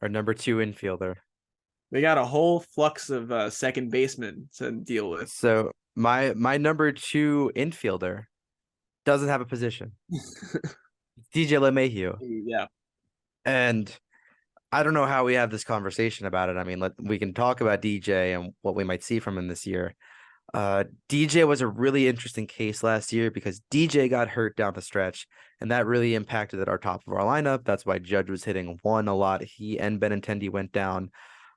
our number 2 infielder. They got a whole flux of second basemen to deal with. So my number 2 infielder doesn't have a position. DJ LeMahieu. Yeah. And I don't know how we have this conversation about it. I mean, we can talk about DJ and what we might see from him this year. DJ was a really interesting case last year because DJ got hurt down the stretch, and that really impacted at our top of our lineup. That's why Judge was hitting one a lot. He and Benintendi went down.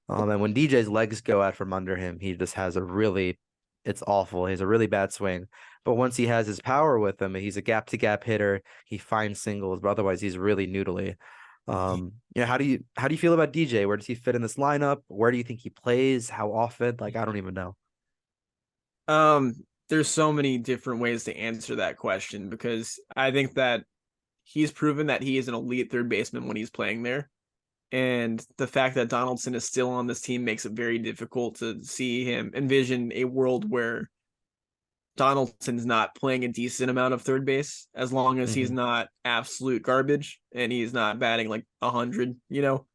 And when DJ's legs go out from under him, he just has it's awful. He has a really bad swing. But once he has his power with him, he's a gap to gap hitter. He finds singles, but otherwise he's really noodly. How do you feel about DJ? Where does he fit in this lineup? Where do you think he plays? How often? Like, I don't even know. There's so many different ways to answer that question because I think that he's proven that he is an elite third baseman when he's playing there. And the fact that Donaldson is still on this team makes it very difficult to see him envision a world where Donaldson's not playing a decent amount of third base as long as he's not absolute garbage and he's not batting like 100, you know.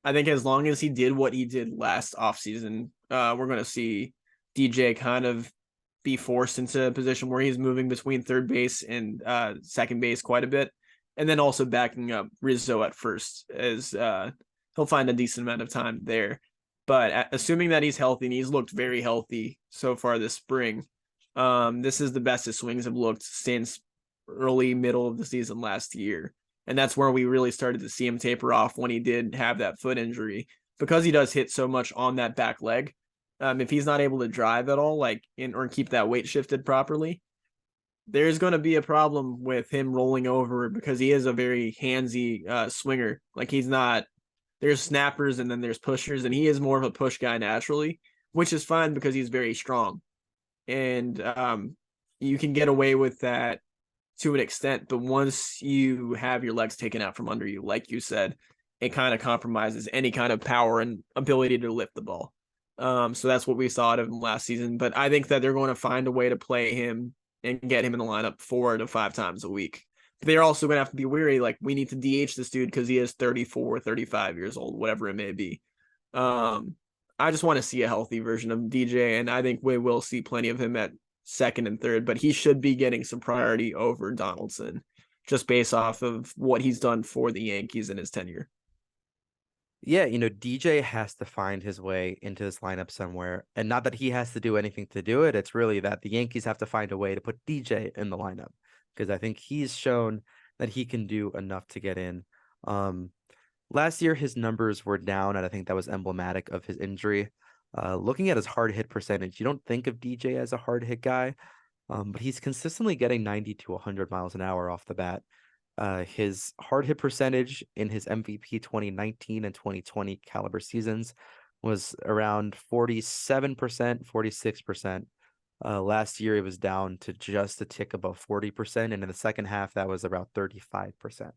I think as long as he did what he did last offseason, we're going to see DJ kind of be forced into a position where he's moving between third base and second base quite a bit. And then also backing up Rizzo at first as he'll find a decent amount of time there. But assuming that he's healthy, and he's looked very healthy so far this spring, this is the best his swings have looked since early middle of the season last year. And that's where we really started to see him taper off when he did have that foot injury because he does hit so much on that back leg. If he's not able to drive at all, or keep that weight shifted properly, there's going to be a problem with him rolling over because he is a very handsy swinger. Like there's snappers and then there's pushers, and he is more of a push guy naturally, which is fine because he's very strong. And you can get away with that to an extent, but once you have your legs taken out from under you, like you said, it kind of compromises any kind of power and ability to lift the ball. So that's what we saw out of him last season. But I think that they're going to find a way to play him and get him in the lineup 4 to 5 times a week. But they're also going to have to be weary. Like, we need to DH this dude because he is 34, 35 years old, whatever it may be. I just want to see a healthy version of DJ, and I think we will see plenty of him at second and third, but he should be getting some priority over Donaldson just based off of what he's done for the Yankees in his tenure. Yeah, DJ has to find his way into this lineup somewhere. And not that he has to do anything to do it. It's really that the Yankees have to find a way to put DJ in the lineup because I think he's shown that he can do enough to get in. Last year, his numbers were down, and I think that was emblematic of his injury. Looking at his hard hit percentage, you don't think of DJ as a hard hit guy, but he's consistently getting 90 to 100 miles an hour off the bat. His hard hit percentage in his MVP 2019 and 2020 caliber seasons was around 47%, 46%. Last year, it was down to just a tick above 40%. And in the second half, that was about 35%.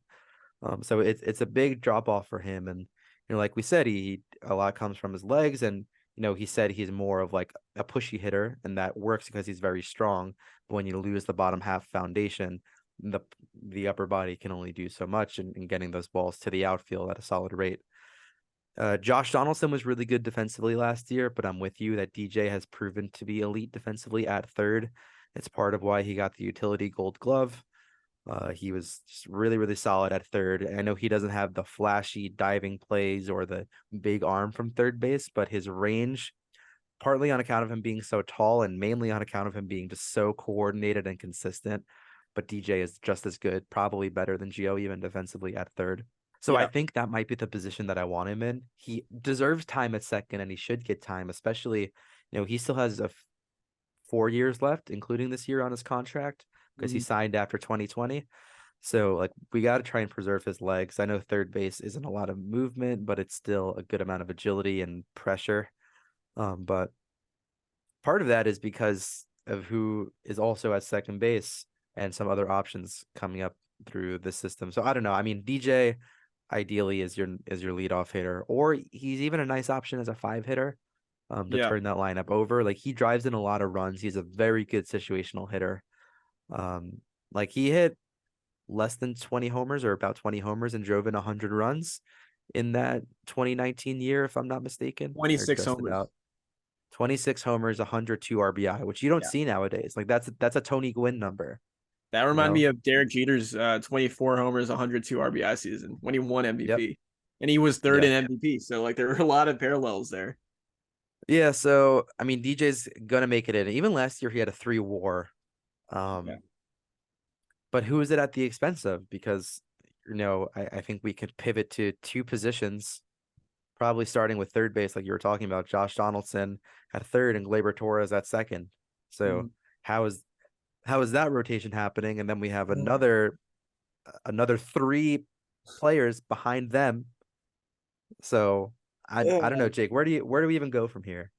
So it's a big drop off for him. And, like we said, a lot comes from his legs. And, he said he's more of like a pushy hitter, and that works because he's very strong. But when you lose the bottom half foundation, the upper body can only do so much in getting those balls to the outfield at a solid rate. Josh Donaldson was really good defensively last year, but I'm with you that DJ has proven to be elite defensively at third. It's part of why he got the utility gold glove. He was just really, really solid at third. I know he doesn't have the flashy diving plays or the big arm from third base, but his range, partly on account of him being so tall and mainly on account of him being just so coordinated and consistent. But DJ is just as good, probably better than Gio even defensively at third. So Yeah. I think that might be the position that I want him in. He deserves time at second, and he should get time, especially, he still has 4 years left, including this year on his contract because he signed after 2020. So we got to try and preserve his legs. I know third base isn't a lot of movement, but it's still a good amount of agility and pressure. But part of that is because of who is also at second base and some other options coming up through the system. So I don't know. I mean, DJ ideally is your leadoff hitter, or he's even a nice option as a 5 hitter to turn that lineup over. Like, he drives in a lot of runs. He's a very good situational hitter. He hit less than 20 homers or about 20 homers and drove in 100 runs. in that 2019 year, if I'm not mistaken, or 26 just homers. about. 26 homers, 102 RBI, which you don't Yeah. see nowadays. Like that's a Tony Gwynn number, That you reminded me know? of Derek Jeter's 24 homers, 102 RBI season when he won Yep. MVP. And he was third Yep. in MVP. So like there were a lot of parallels there. Yeah, so I mean DJ's gonna make it in. Even last year he had a 3 WAR. Yeah. Um, but who is it at the expense of? Because I think we could pivot to two positions, probably starting with third base, like you were talking about. Josh Donaldson at third and Gleyber Torres at second. So Mhm. how is that rotation happening? And then we have Yeah. another three players behind them. So I don't know, Jake. Where do we even go from here?